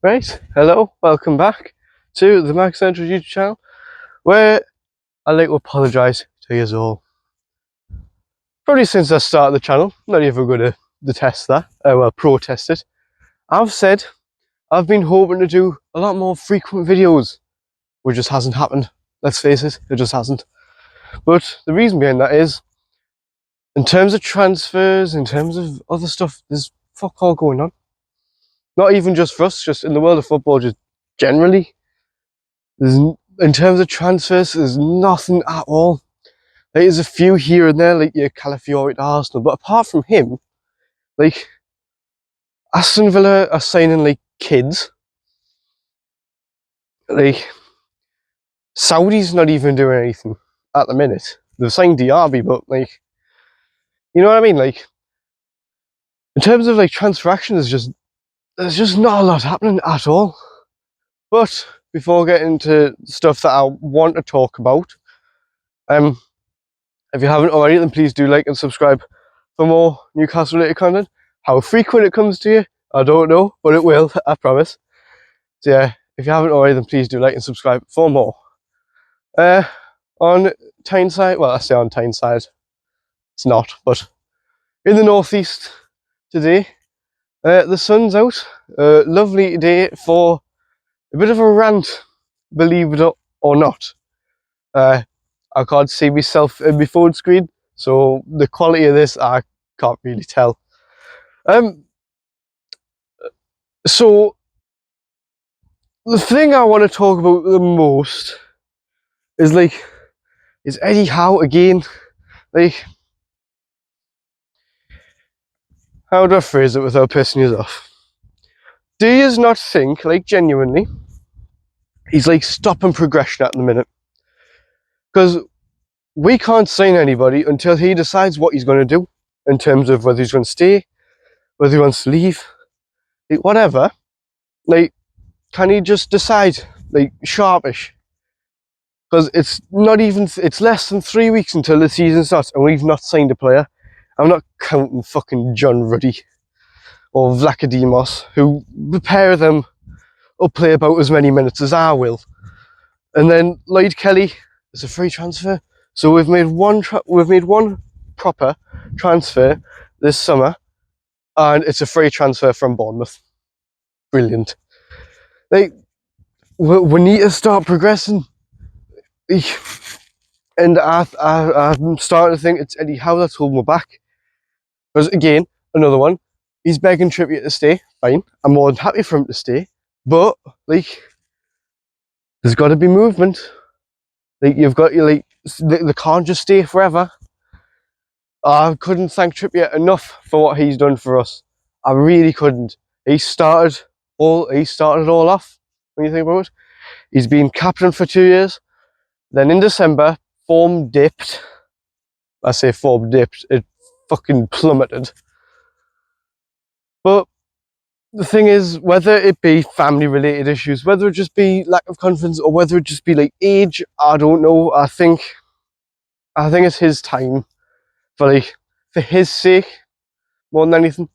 Right, hello, welcome back to the Max Central YouTube channel, where I'd like to apologise to you all. Probably since I started the channel, not even going to detest that, protest it. I've said I've been hoping to do a lot more frequent videos, which just hasn't happened. Let's face it, it just hasn't. But the reason behind that is, in terms of transfers, in terms of other stuff, there's fuck all going on. Not even just for us, just in the world of football, just generally. In terms of transfers, there's nothing at all. There's a few here and there, like your Calafiori to Arsenal, but apart from him, like Aston Villa are signing like kids. Like Saudi's not even doing anything at the minute. They've signed Diaby, but like, you know what I mean? Like, in terms of like transfer action, there's just not a lot happening at all. But before getting into stuff that I want to talk about, if you haven't already, then please do like and subscribe for more Newcastle related content. How frequent it comes to you, I don't know, but it will, I promise. So yeah, if you haven't already, then please do like and subscribe for more. On Tyneside, well, I say on Tyneside, it's not, but in the northeast today, the sun's out. Lovely day for a bit of a rant, believe it or not. I can't see myself in my phone screen, so the quality of this I can't really tell. So the thing I want to talk about the most is Eddie Howe again. Like, how do I phrase it without pissing you off? Do you not think, like, genuinely, he's like stopping progression at the minute? Because we can't sign anybody until he decides what he's going to do in terms of whether he's going to stay, whether he wants to leave, like, whatever. Like, can he just decide, like, sharpish? Because it's less than 3 weeks until the season starts and we've not signed a player. I'm not counting fucking John Ruddy or Vlachodimos, who the pair of them will play about as many minutes as I will. And then Lloyd Kelly is a free transfer. So we've made one proper transfer this summer, and it's a free transfer from Bournemouth. Brilliant. Like, we need to start progressing. And I'm starting to think it's Eddie Howe that's holding me back. Because again, another one, he's begging Trippier to stay. Fine, I'm more than happy for him to stay. But like, there's got to be movement. Like, you've got they can't just stay forever. I couldn't thank Trippier enough for what he's done for us. I really couldn't. He started it all off. When you think about it, he's been captain for 2 years. Then in December, form dipped. I say form dipped. It fucking plummeted. But the thing is, whether it be family related issues, whether it just be lack of confidence, or whether it just be like age, I don't know. I think it's his time. For his sake, more than anything,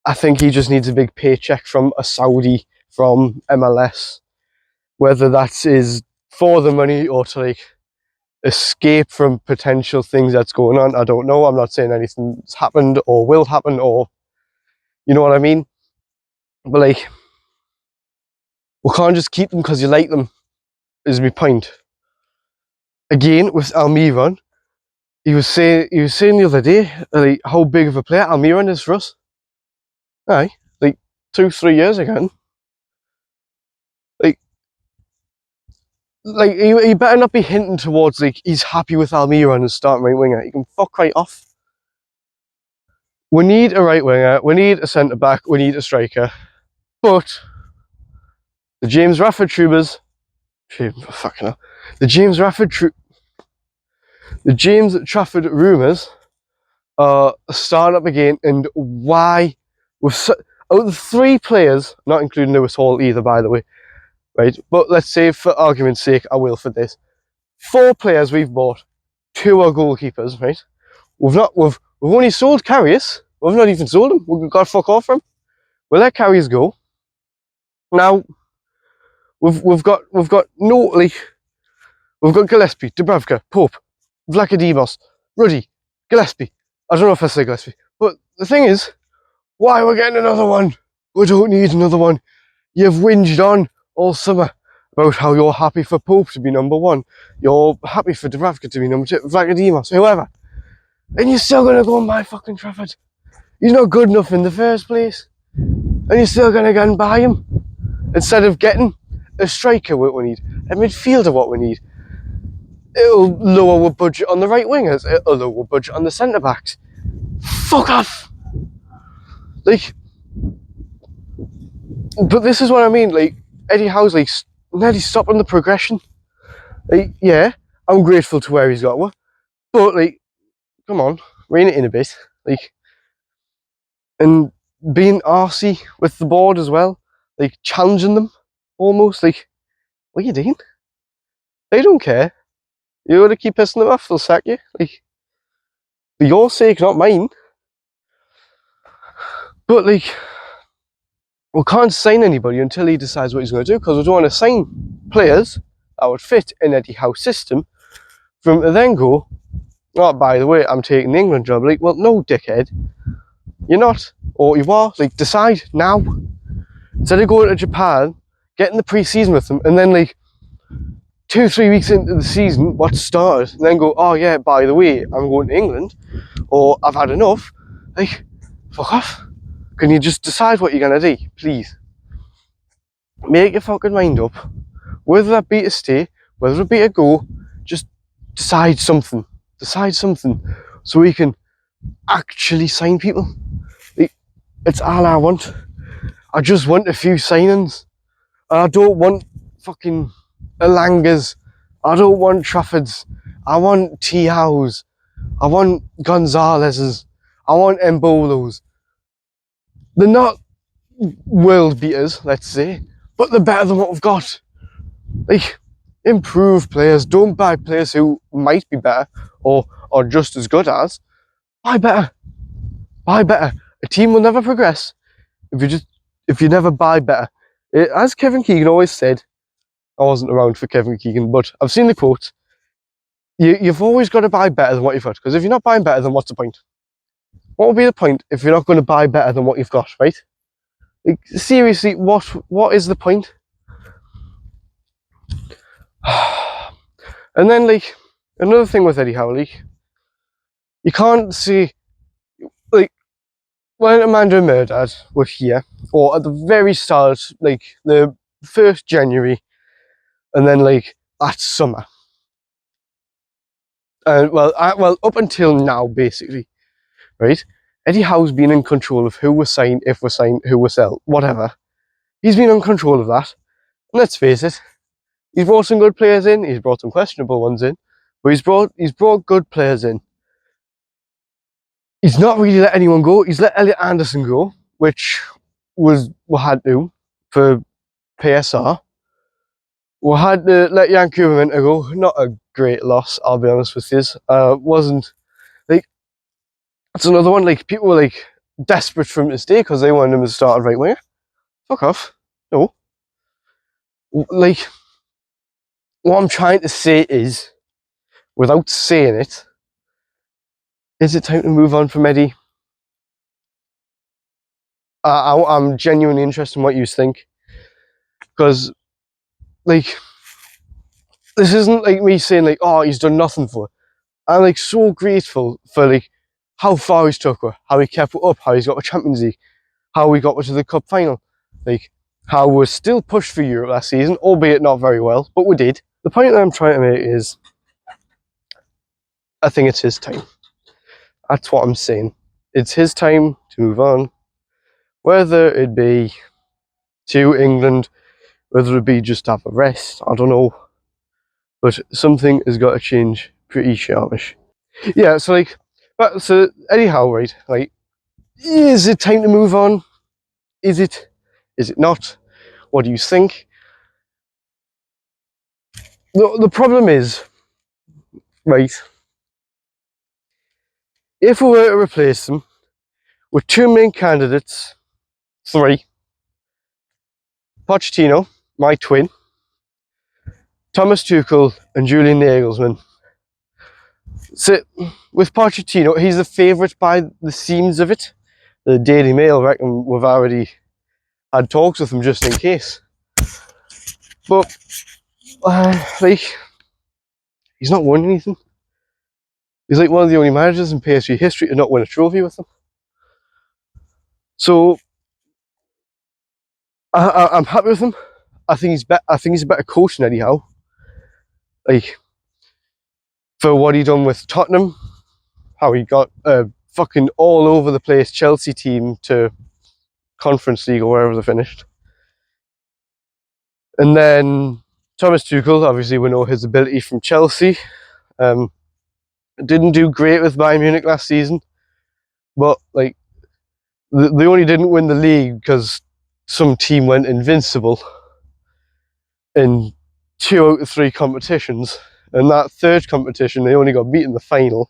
I think he just needs a big paycheck from a Saudi, from MLS. Whether that is for the money or to like escape from potential things that's going on, I don't know. I'm not saying anything's happened or will happen, or you know what I mean. But like, we can't just keep them because you like them, is my point. Again, with Almiron, he was saying the other day, like, how big of a player Almiron is for us. Aye, like 2-3 years ago. Like he better not be hinting towards like he's happy with Almiron as starting right winger. He can fuck right off. We need a right winger, we need a centre back, we need a striker. But the James Trafford rumours are starting up again, and why? Out of the 3 players, not including Lewis Hall either, by the way, right? But let's say for argument's sake, I will for this. 4 players we've bought, 2 are goalkeepers, right? We've only sold Karius. We've not even sold him. We've got fuck off from him. We'll let Karius go. Now we've got Notley, we've got Gillespie, Dubravka, Pope, Vlachodimos, Ruddy, Gillespie. I don't know if I say Gillespie, but the thing is, why we're getting another one? We don't need another one. You've whinged on all summer about how you're happy for Pope to be number one. You're happy for Dubravka to be number two, Vlachodimos, whoever. And you're still going to go on my fucking Trafford. He's not good enough in the first place. And you're still going to go and buy him. Instead of getting a striker what we need, a midfielder what we need. It'll lower our budget on the right wingers. It'll lower our budget on the centre backs. Fuck off! Like, but this is what I mean. Like, Eddie Howe's like nearly stopping the progression. Like, yeah, I'm grateful to where he's got us, but like, come on, rein it in a bit. Like, and being arsey with the board as well, like challenging them almost. Like, what are you doing? They don't care. You gotta keep pissing them off, they'll sack you. Like, for your sake, not mine. But like, we can't sign anybody until he decides what he's going to do, because we don't want to sign players that would fit in Eddie Howe's system from then go, oh, by the way, I'm taking the England job. Like, well, no, dickhead. You're not. Or you are. Like, decide now. Instead of going to Japan, getting the pre-season with them, and then like 2-3 weeks into the season, what started, and then go, oh yeah, by the way, I'm going to England, or I've had enough. Like, fuck off. Can you just decide what you're going to do, please? Make your fucking mind up. Whether that be to stay, whether it be to go, just decide something. Decide something so we can actually sign people. Like, it's all I want. I just want a few signings. And I don't want fucking Elangas. I don't want Traffords. I want T-Hows. I want Gonzalez's. I want Embolos. They're not world beaters, let's say, but they're better than what we've got. Like, improve players. Don't buy players who might be better or just as good as. Buy better. Buy better. A team will never progress if you never buy better. As Kevin Keegan always said, I wasn't around for Kevin Keegan, but I've seen the quote. You've always got to buy better than what you've got, because if you're not buying better, then what's the point? What would be the point if you're not going to buy better than what you've got, right? Like, seriously, what is the point? And then, like, another thing with Eddie Howe, like, you can't say, like, when Amanda and Murdad were here, or at the very start, like, the 1st January, and then, like, that summer. And, well, up until now, basically, right? Eddie Howe's been in control of who we're signed, if we're signed, who we sell, whatever. He's been in control of that. And let's face it, he's brought some good players in, he's brought some questionable ones in, but he's brought good players in. He's not really let anyone go. He's let Elliot Anderson go, which we had to for PSR. We had to let Jan Kuberman go. Not a great loss, I'll be honest with you. Wasn't, like, that's another one. Like, people were like desperate for him to stay because they wanted him to start right winger. Fuck off. No. Like, what I'm trying to say is, without saying it, is it time to move on from Eddie? I'm genuinely interested in what you think, because, like, this isn't like me saying like, oh, he's done nothing for it. I'm like so grateful for like how far he's took her, how he kept it up, how he's got the Champions League, how we got to the cup final, like how we're still pushed for Europe last season, albeit not very well, but we did. The point that I'm trying to make is, I think it's his time. That's what I'm saying. It's his time to move on, whether it be to England, whether it be just to have a rest, I don't know. But something has got to change pretty sharpish. Yeah, so like, so Eddie Howe, right? Like, is it time to move on? Is it? Is it not? What do you think? The problem is, right, if we were to replace them with 2 main candidates, 3, Pochettino, my twin, Thomas Tuchel and Julian Nagelsmann. So with Pochettino, he's the favourite by the seams of it. The Daily Mail reckon we've already had talks with him just in case. But like, he's not won anything. He's like one of the only managers in PSG history to not win a trophy with them. So I'm happy with him. I think he's a better coach than Eddie Howe. Like, for what he done with Tottenham, how he got a fucking all over the place Chelsea team to Conference League or wherever they finished. And then Thomas Tuchel, obviously we know his ability from Chelsea. Didn't do great with Bayern Munich last season, but like they only didn't win the league because some team went invincible in 2 out of 3 competitions, and that third competition they only got beat in the final.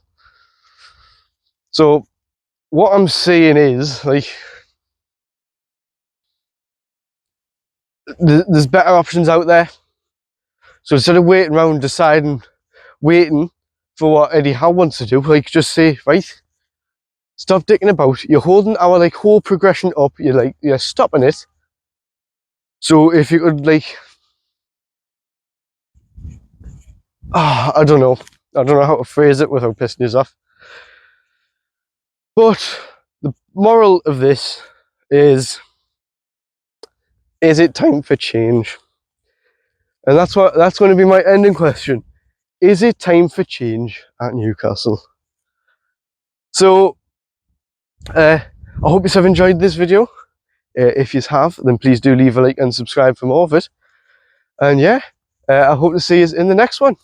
So what I'm saying is, like, there's better options out there. So instead of waiting around waiting for what Eddie Howe wants to do, like, just say, right, stop dicking about. You're holding our like whole progression up. You're stopping it. So if you could, like, I don't know how to phrase it without pissing you off. But the moral of this is it time for change? And that's going to be my ending question. Is it time for change at Newcastle? So I hope you have enjoyed this video. If you have, then please do leave a like and subscribe for more of it. And yeah, I hope to see you in the next one.